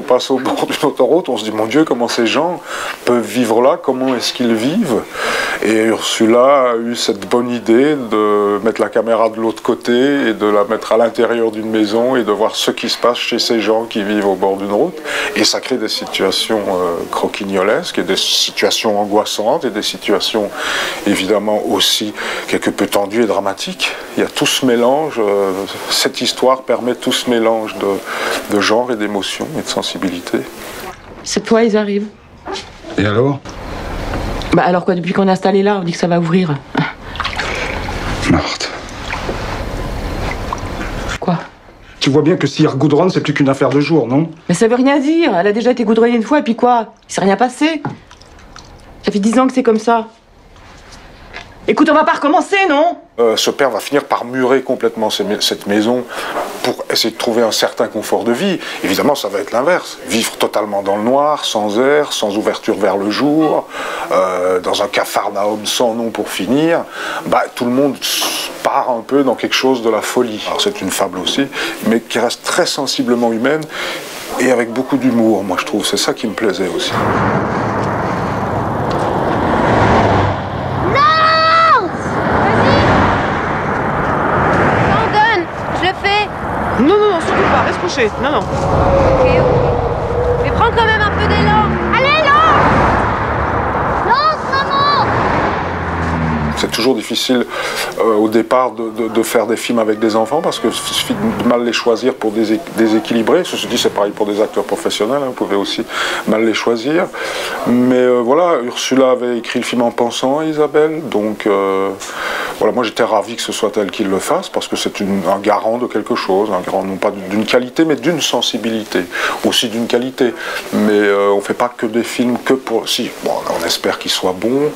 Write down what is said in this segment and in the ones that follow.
passe au bord d'une autoroute, on se dit, mon Dieu, comment ces gens peuvent vivre là, comment est-ce qu'ils vivent? Et Ursula a eu cette bonne idée de mettre la caméra de l'autre côté et de la mettre à l'intérieur d'une maison et de voir ce qui se passe chez ces gens qui vivent au bord d'une route. Et ça crée des situations croquignolesques et des situations angoissantes et des situations évidemment aussi quelque peu tendues et dramatiques. Il y a tout ce mélange, cette histoire permet tout ce mélange de genre et d'émotions et de sensibilité. Cette fois, ils arrivent. Et alors? Bah alors quoi, depuis qu'on est installé là, on dit que ça va ouvrir. Marthe. Quoi? Tu vois bien que si elle regoudronne, c'est plus qu'une affaire de jour, non? Mais ça veut rien dire. Elle a déjà été goudronnée une fois, et puis quoi? Il s'est rien passé. Ça fait 10 ans que c'est comme ça. Écoute, on va pas recommencer, non? Ce père va finir par murer complètement cette maison pour essayer de trouver un certain confort de vie. Évidemment, ça va être l'inverse. Vivre totalement dans le noir, sans air, sans ouverture vers le jour, dans un capharnaüm sans nom pour finir. Bah, tout le monde part un peu dans quelque chose de la folie. Alors c'est une fable aussi, mais qui reste très sensiblement humaine et avec beaucoup d'humour, moi je trouve. C'est ça qui me plaisait aussi. Non, surtout pas, reste couché. Non. Ok. Mais prends quand même un peu d'élan. Allez, lance! Lance, maman! C'est toujours difficile au départ de faire des films avec des enfants parce qu'il suffit de mal les choisir pour déséquilibrer. Ceci dit, c'est pareil pour des acteurs professionnels, hein, vous pouvez aussi mal les choisir. Mais voilà, Ursula avait écrit le film en pensant à Isabelle, donc voilà, moi j'étais ravi que ce soit elle qui le fasse parce que c'est un garant de quelque chose, un garant non pas d'une qualité mais d'une sensibilité, aussi d'une qualité. Mais on ne fait pas que des films que pour... Si, bon, on espère qu'ils soient bons,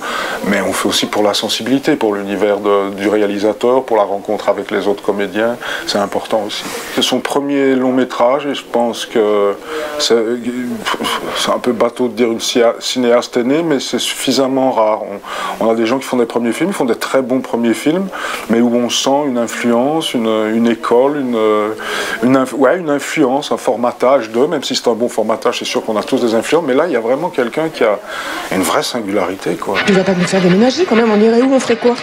mais on fait aussi pour la sensibilité, pour l'univers du réalisateur, pour la rencontre avec les autres comédiens, c'est important aussi. C'est son premier long métrage et je pense que c'est un peu bateau de dire une cinéaste aînée, mais c'est suffisamment rare. On a des gens qui font des premiers films, ils font des très bons premiers films, mais où on sent une influence, une école, une influence, un formatage d'eux, même si c'est un bon formatage, c'est sûr qu'on a tous des influences, mais là il y a vraiment quelqu'un qui a une vraie singularité, quoi. Tu vas pas nous faire déménager quand même, on irait où, on ferait quoi?